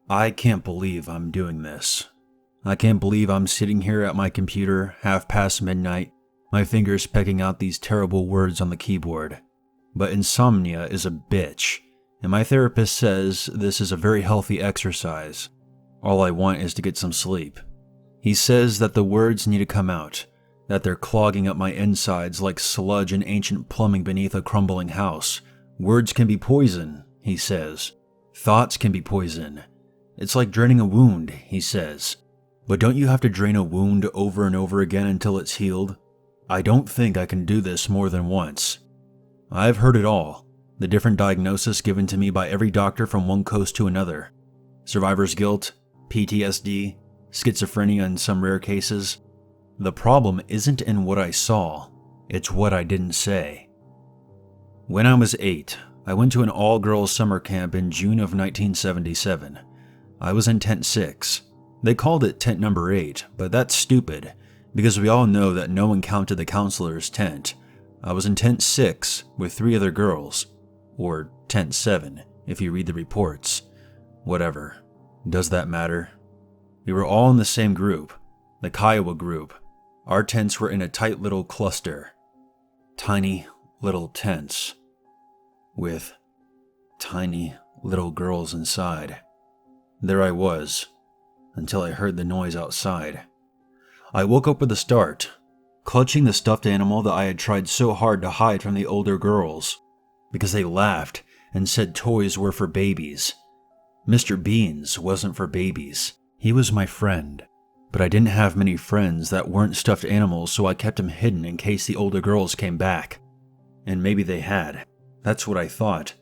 I can't believe I'm doing this. I can't believe I'm sitting here at my computer, half past midnight, my fingers pecking out these terrible words on the keyboard. But insomnia is a bitch, and my therapist says this is a very healthy exercise. All I want is to get some sleep. He says that the words need to come out, that they're clogging up my insides like sludge in ancient plumbing beneath a crumbling house. Words can be poison, he says. Thoughts can be poison. It's like draining a wound, he says. But don't you have to drain a wound over and over again until it's healed? I don't think I can do this more than once. I've heard it all, the different diagnoses given to me by every doctor from one coast to another. Survivor's guilt, PTSD, schizophrenia in some rare cases. The problem isn't in what I saw, it's what I didn't say. When I was 8, I went to an all-girls summer camp in June of 1977. I was in Tent 6. They called it Tent Number 8, but that's stupid, because we all know that no one counted the counselor's tent. I was in Tent 6 with 3 other girls, or Tent 7 if you read the reports. Whatever. Does that matter? We were all in the same group, the Kiowa group. Our tents were in a tight little cluster. Tiny little tents. With tiny little girls inside. There I was, until I heard the noise outside. I woke up with a start, clutching the stuffed animal that I had tried so hard to hide from the older girls, because they laughed and said toys were for babies. Mr. Beans wasn't for babies. He was my friend, but I didn't have many friends that weren't stuffed animals, so I kept him hidden in case the older girls came back. And maybe they had. That's what I thought.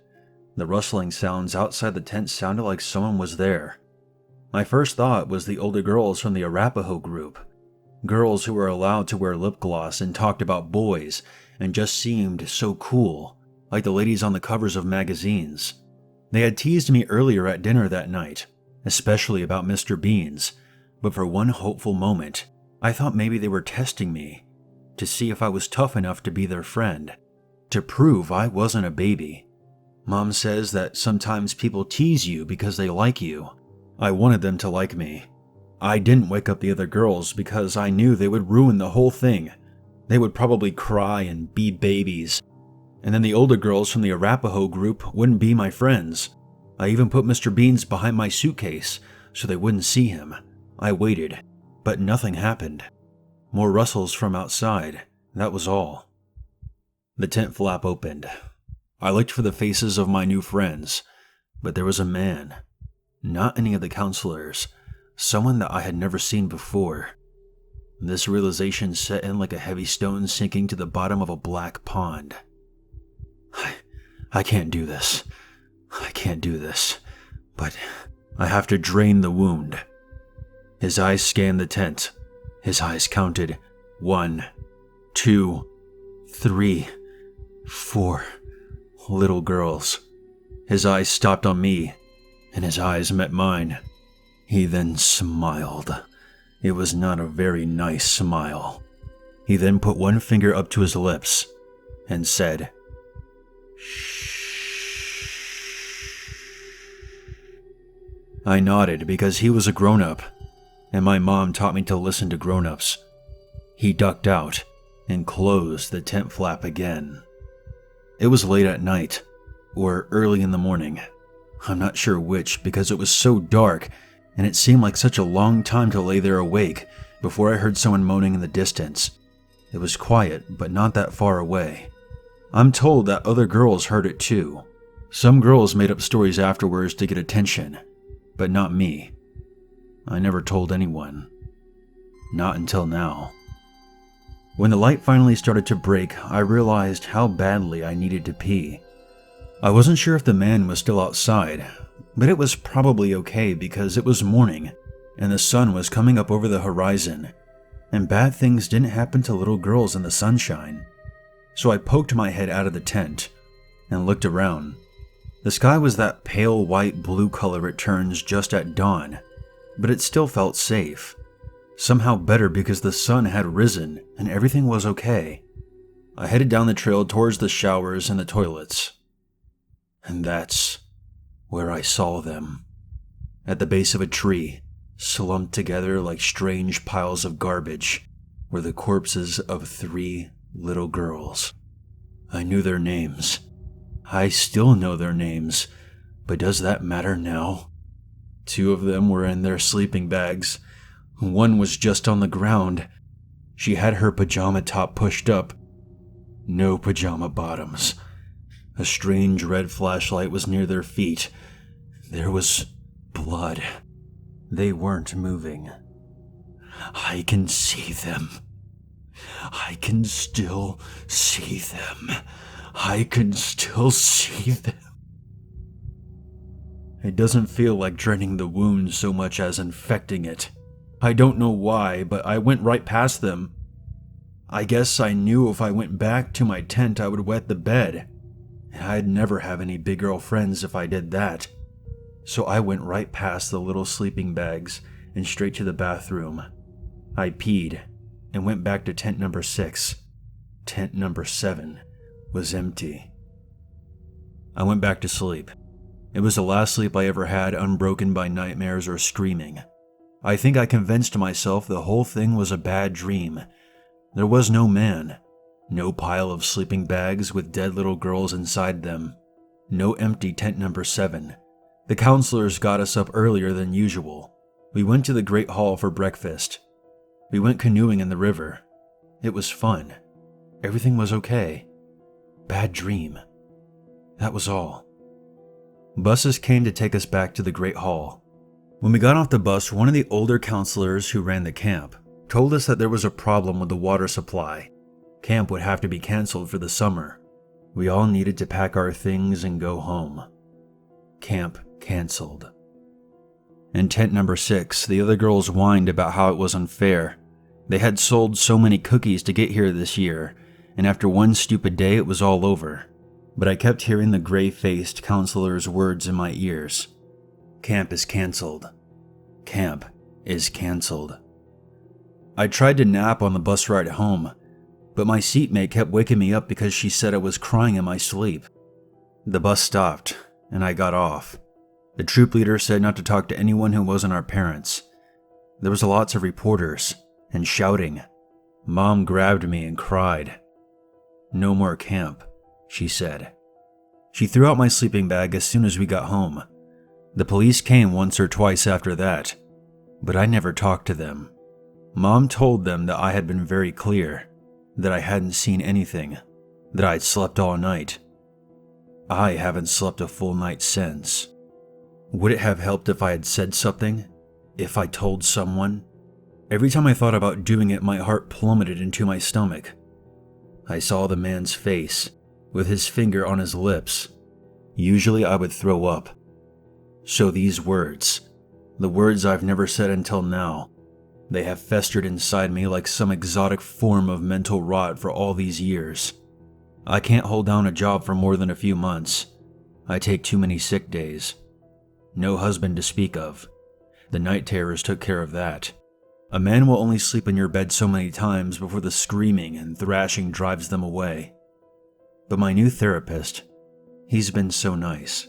The rustling sounds outside the tent sounded like someone was there. My first thought was the older girls from the Arapaho group. Girls who were allowed to wear lip gloss and talked about boys and just seemed so cool, like the ladies on the covers of magazines. They had teased me earlier at dinner that night, especially about Mr. Beans, but for one hopeful moment, I thought maybe they were testing me to see if I was tough enough to be their friend, to prove I wasn't a baby. Mom says that sometimes people tease you because they like you. I wanted them to like me. I didn't wake up the other girls because I knew they would ruin the whole thing. They would probably cry and be babies. And then the older girls from the Arapaho group wouldn't be my friends. I even put Mr. Beans behind my suitcase so they wouldn't see him. I waited, but nothing happened. More rustles from outside, that was all. The tent flap opened. I looked for the faces of my new friends, but there was a man. Not any of the counselors. Someone that I had never seen before. This realization set in like a heavy stone sinking to the bottom of a black pond. I can't do this. I can't do this. But I have to drain the wound. His eyes scanned the tent. His eyes counted 1, 2, 3, 4 little girls. His eyes stopped on me, and his eyes met mine. He then smiled. It was not a very nice smile. He then put one finger up to his lips and said, "Shh." I nodded because he was a grown-up, and my mom taught me to listen to grown-ups. He ducked out and closed the tent flap again. It was late at night, or early in the morning. I'm not sure which because it was so dark and it seemed like such a long time to lay there awake before I heard someone moaning in the distance. It was quiet, but not that far away. I'm told that other girls heard it too. Some girls made up stories afterwards to get attention, but not me. I never told anyone. Not until now. When the light finally started to break, I realized how badly I needed to pee. I wasn't sure if the man was still outside, but it was probably okay because it was morning and the sun was coming up over the horizon, and bad things didn't happen to little girls in the sunshine. So I poked my head out of the tent and looked around. The sky was that pale white blue color it turns just at dawn, but it still felt safe. Somehow better because the sun had risen and everything was okay. I headed down the trail towards the showers and the toilets. And that's where I saw them. At the base of a tree, slumped together like strange piles of garbage, were the corpses of 3 little girls. I knew their names. I still know their names, but does that matter now? 2 of them were in their sleeping bags. One was just on the ground. She had her pajama top pushed up. No pajama bottoms. A strange red flashlight was near their feet. There was blood. They weren't moving. I can see them. I can still see them. I can still see them. It doesn't feel like draining the wound so much as infecting it. I don't know why, but I went right past them. I guess I knew if I went back to my tent I would wet the bed. I'd never have any big girl friends if I did that. So I went right past the little sleeping bags and straight to the bathroom. I peed and went back to tent number 6. Tent number 7 was empty. I went back to sleep. It was the last sleep I ever had unbroken by nightmares or screaming. I think I convinced myself the whole thing was a bad dream. There was no man, no pile of sleeping bags with dead little girls inside them, no empty tent number 7. The counselors got us up earlier than usual. We went to the Great Hall for breakfast. We went canoeing in the river. It was fun. Everything was okay. Bad dream. That was all. Buses came to take us back to the Great Hall. When we got off the bus, one of the older counselors who ran the camp told us that there was a problem with the water supply. Camp would have to be canceled for the summer. We all needed to pack our things and go home. Camp canceled. In tent number 6, the other girls whined about how it was unfair. They had sold so many cookies to get here this year, and after one stupid day it was all over. But I kept hearing the gray-faced counselor's words in my ears. Camp is canceled. Camp is canceled. I tried to nap on the bus ride home, but my seatmate kept waking me up because she said I was crying in my sleep. The bus stopped, and I got off. The troop leader said not to talk to anyone who wasn't our parents. There was lots of reporters, and shouting. Mom grabbed me and cried. No more camp, she said. She threw out my sleeping bag as soon as we got home. The police came once or twice after that, but I never talked to them. Mom told them that I had been very clear, that I hadn't seen anything, that I'd slept all night. I haven't slept a full night since. Would it have helped if I had said something? If I told someone? Every time I thought about doing it, my heart plummeted into my stomach. I saw the man's face, with his finger on his lips. Usually I would throw up. So these words, the words I've never said until now, they have festered inside me like some exotic form of mental rot for all these years. I can't hold down a job for more than a few months. I take too many sick days. No husband to speak of. The night terrors took care of that. A man will only sleep in your bed so many times before the screaming and thrashing drives them away. But my new therapist, he's been so nice.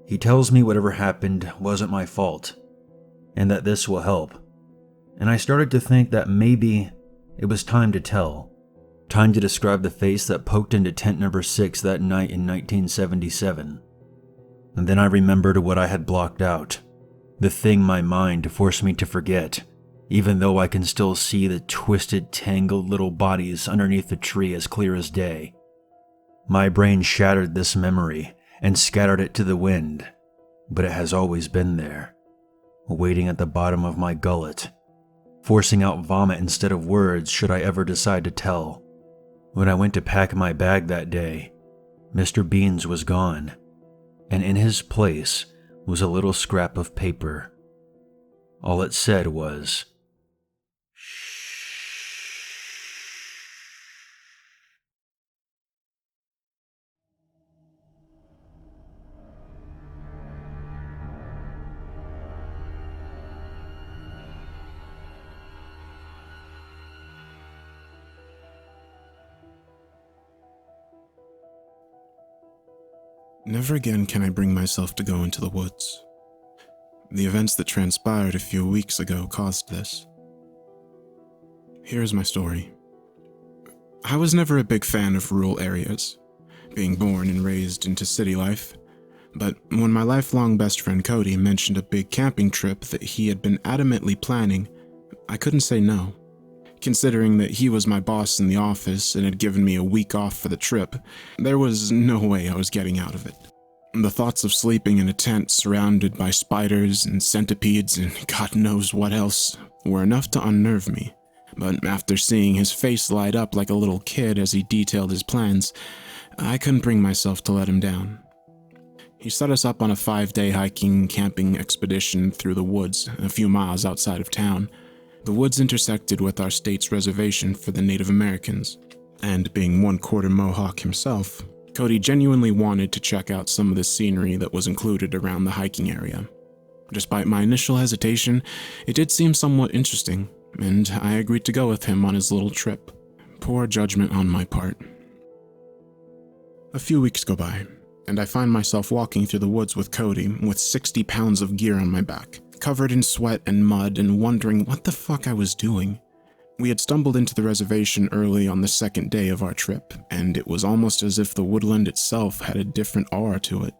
He tells me whatever happened wasn't my fault, and that this will help. And I started to think that maybe it was time to tell. Time to describe the face that poked into tent number 6 that night in 1977. And then I remembered what I had blocked out. The thing my mind forced me to forget, even though I can still see the twisted, tangled little bodies underneath the tree as clear as day. My brain shattered this memory and scattered it to the wind, but it has always been there, waiting at the bottom of my gullet, forcing out vomit instead of words should I ever decide to tell. When I went to pack my bag that day, Mr. Beans was gone, and in his place was a little scrap of paper. All it said was, Never again can I bring myself to go into the woods. The events that transpired a few weeks ago caused this. Here's my story. I was never a big fan of rural areas, being born and raised into city life, but when my lifelong best friend Cody mentioned a big camping trip that he had been adamantly planning, I couldn't say no. Considering that he was my boss in the office and had given me a week off for the trip, there was no way I was getting out of it. The thoughts of sleeping in a tent surrounded by spiders and centipedes and God knows what else were enough to unnerve me. But after seeing his face light up like a little kid as he detailed his plans, I couldn't bring myself to let him down. He set us up on a 5-day hiking camping expedition through the woods a few miles outside of town. The woods intersected with our state's reservation for the Native Americans, and being 1/4 Mohawk himself, Cody genuinely wanted to check out some of the scenery that was included around the hiking area. Despite my initial hesitation, it did seem somewhat interesting, and I agreed to go with him on his little trip. Poor judgment on my part. A few weeks go by, and I find myself walking through the woods with Cody with 60 pounds of gear on my back, covered in sweat and mud and wondering what the fuck I was doing. We had stumbled into the reservation early on the second day of our trip, and it was almost as if the woodland itself had a different aura to it.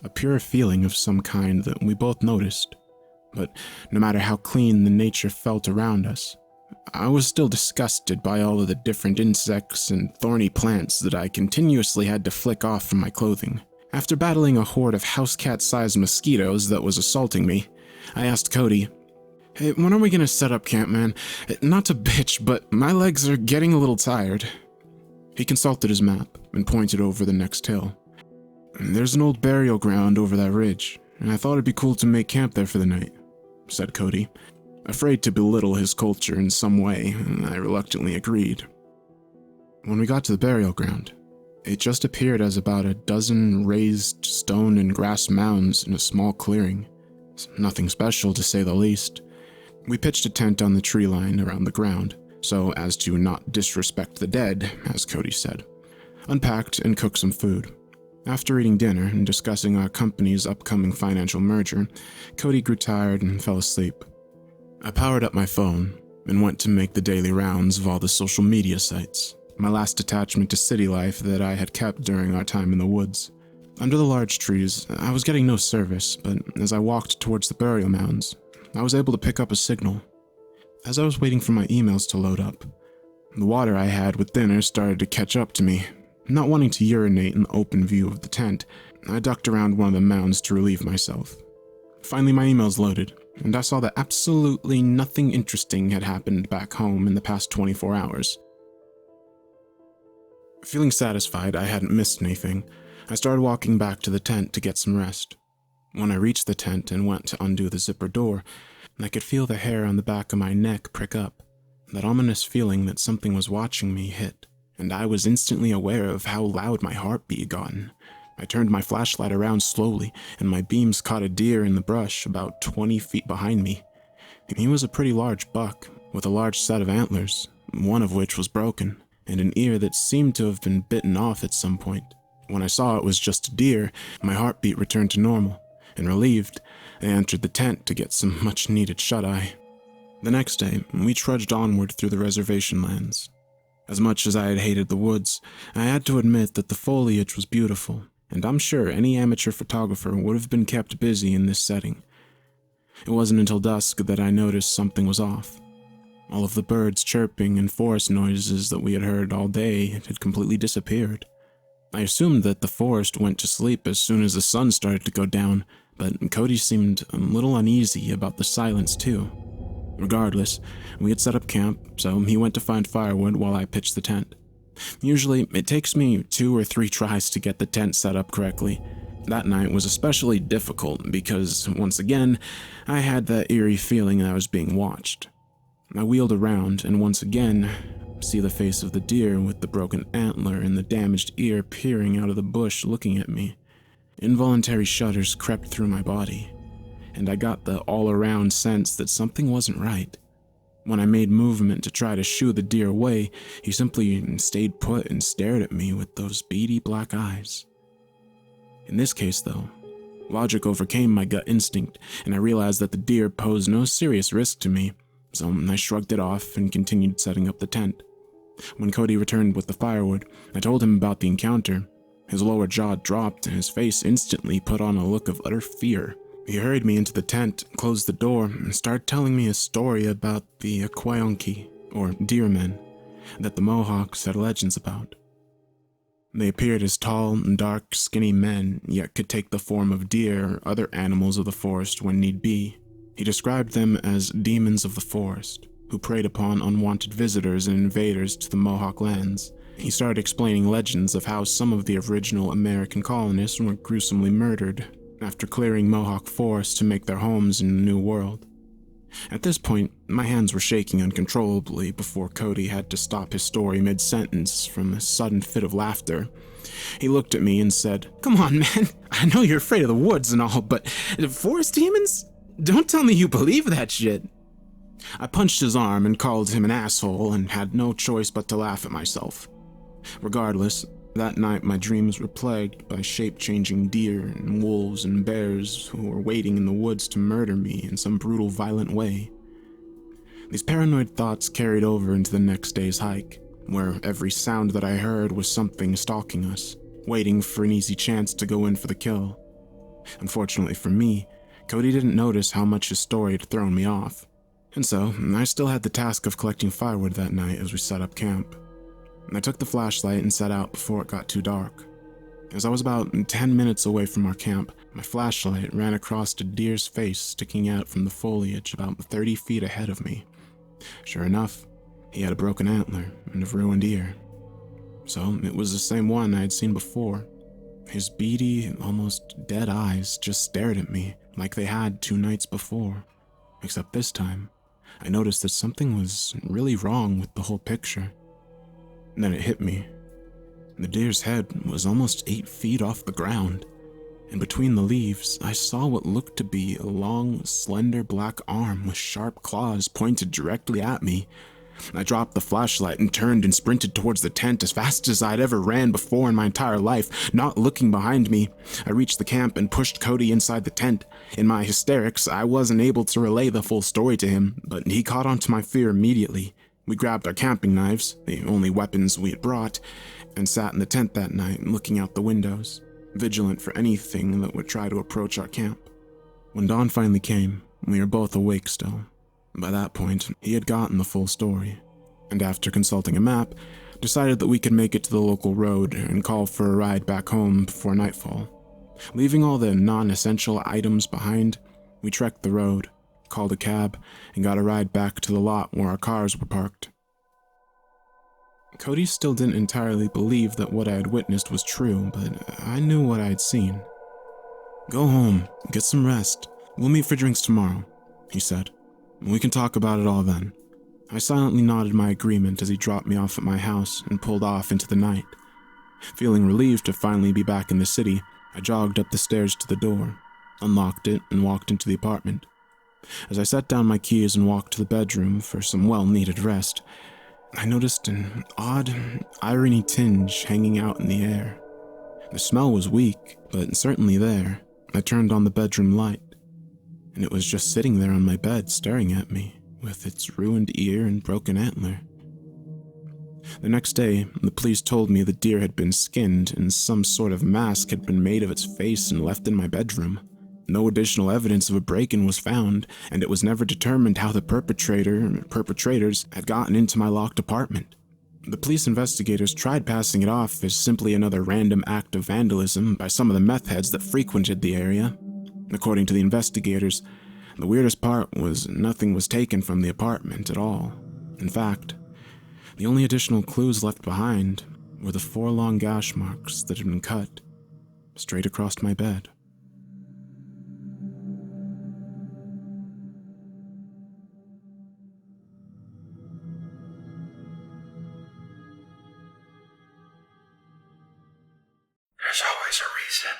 A pure feeling of some kind that we both noticed. But no matter how clean the nature felt around us, I was still disgusted by all of the different insects and thorny plants that I continuously had to flick off from my clothing. After battling a horde of house cat-sized mosquitoes that was assaulting me, I asked Cody, "Hey, when are we gonna set up camp, man? Not to bitch, but my legs are getting a little tired." He consulted his map and pointed over the next hill. "There's an old burial ground over that ridge, and I thought it'd be cool to make camp there for the night," said Cody. Afraid to belittle his culture in some way, I reluctantly agreed. When we got to the burial ground, it just appeared as about a dozen raised stone and grass mounds in a small clearing. Nothing special, to say the least. We pitched a tent on the tree line around the ground, so as to not disrespect the dead, as Cody said. Unpacked and cooked some food. After eating dinner and discussing our company's upcoming financial merger, Cody grew tired and fell asleep. I powered up my phone and went to make the daily rounds of all the social media sites, my last attachment to city life that I had kept during our time in the woods. Under the large trees, I was getting no service, but as I walked towards the burial mounds, I was able to pick up a signal. As I was waiting for my emails to load up, the water I had with dinner started to catch up to me. Not wanting to urinate in the open view of the tent, I ducked around one of the mounds to relieve myself. Finally, my emails loaded, and I saw that absolutely nothing interesting had happened back home in the past 24 hours. Feeling satisfied I hadn't missed anything, I started walking back to the tent to get some rest. When I reached the tent and went to undo the zipper door, I could feel the hair on the back of my neck prick up. That ominous feeling that something was watching me hit, and I was instantly aware of how loud my heartbeat had gotten. I turned my flashlight around slowly, and my beams caught a deer in the brush about 20 feet behind me. He was a pretty large buck, with a large set of antlers, one of which was broken, and an ear that seemed to have been bitten off at some point. When I saw it was just a deer, my heartbeat returned to normal, and relieved, I entered the tent to get some much-needed shut-eye. The next day, we trudged onward through the reservation lands. As much as I had hated the woods, I had to admit that the foliage was beautiful, and I'm sure any amateur photographer would have been kept busy in this setting. It wasn't until dusk that I noticed something was off. All of the birds chirping and forest noises that we had heard all day had completely disappeared. I assumed that the forest went to sleep as soon as the sun started to go down, but Cody seemed a little uneasy about the silence too. Regardless, we had set up camp, so he went to find firewood while I pitched the tent. Usually, it takes me 2 or 3 tries to get the tent set up correctly. That night was especially difficult because, once again, I had that eerie feeling that I was being watched. I wheeled around and once again see the face of the deer with the broken antler and the damaged ear peering out of the bush looking at me. Involuntary shudders crept through my body, and I got the all-around sense that something wasn't right. When I made movement to try to shoo the deer away, he simply stayed put and stared at me with those beady black eyes. In this case, though, Logic overcame my gut instinct, and I realized that the deer posed no serious risk to me, so I shrugged it off and continued setting up the tent. When Cody returned with the firewood, I told him about the encounter. His lower jaw dropped, and his face instantly put on a look of utter fear. He hurried me into the tent, closed the door, and started telling me a story about the Aquaonki, or deer men, that the Mohawks had legends about. They appeared as tall, dark, skinny men, yet could take the form of deer or other animals of the forest when need be. He described them as demons of the forest, who preyed upon unwanted visitors and invaders to the Mohawk lands. He started explaining legends of how some of the original American colonists were gruesomely murdered after clearing Mohawk forests to make their homes in the New World. At this point, my hands were shaking uncontrollably before Cody had to stop his story mid-sentence from a sudden fit of laughter. He looked at me and said, "Come on, man, I know you're afraid of the woods and all, but forest demons? Don't tell me you believe that shit." I punched his arm and called him an asshole and had no choice but to laugh at myself. Regardless, that night my dreams were plagued by shape-changing deer and wolves and bears who were waiting in the woods to murder me in some brutal, violent way. These paranoid thoughts carried over into the next day's hike, where every sound that I heard was something stalking us, waiting for an easy chance to go in for the kill. Unfortunately for me, Cody didn't notice how much his story had thrown me off, and so I still had the task of collecting firewood that night as we set up camp. I took the flashlight and set out before it got too dark. As I was about 10 minutes away from our camp, my flashlight ran across a deer's face sticking out from the foliage about 30 feet ahead of me. Sure enough, he had a broken antler and a ruined ear. So it was the same one I had seen before. His beady, almost dead eyes just stared at me like they had 2 nights before. Except this time, I noticed that something was really wrong with the whole picture. And then it hit me. The deer's head was almost 8 feet off the ground, and between the leaves, I saw what looked to be a long, slender black arm with sharp claws pointed directly at me. I dropped the flashlight and turned and sprinted towards the tent as fast as I'd ever ran before in my entire life, not looking behind me. I reached the camp and pushed Cody inside the tent. In my hysterics, I wasn't able to relay the full story to him, but he caught on to my fear immediately. We grabbed our camping knives, the only weapons we had brought, and sat in the tent that night looking out the windows, vigilant for anything that would try to approach our camp. When dawn finally came, we were both awake still. By that point, he had gotten the full story, and after consulting a map, decided that we could make it to the local road and call for a ride back home before nightfall. Leaving all the non-essential items behind, we trekked the road, called a cab, and got a ride back to the lot where our cars were parked. Cody still didn't entirely believe that what I had witnessed was true, but I knew what I had seen. "Go home, get some rest. We'll meet for drinks tomorrow," he said. "We can talk about it all then." I silently nodded my agreement as he dropped me off at my house and pulled off into the night. Feeling relieved to finally be back in the city, I jogged up the stairs to the door, unlocked it, and walked into the apartment. As I set down my keys and walked to the bedroom for some well-needed rest, I noticed an odd irony tinge hanging out in the air. The smell was weak, but certainly there. I turned on the bedroom light, and it was just sitting there on my bed staring at me, with its ruined ear and broken antler. The next day, the police told me the deer had been skinned and some sort of mask had been made of its face and left in my bedroom. No additional evidence of a break-in was found, and it was never determined how the perpetrators had gotten into my locked apartment. The police investigators tried passing it off as simply another random act of vandalism by some of the meth heads that frequented the area. According to the investigators, the weirdest part was nothing was taken from the apartment at all. In fact, the only additional clues left behind were the 4 long gash marks that had been cut straight across my bed. There's always a reason.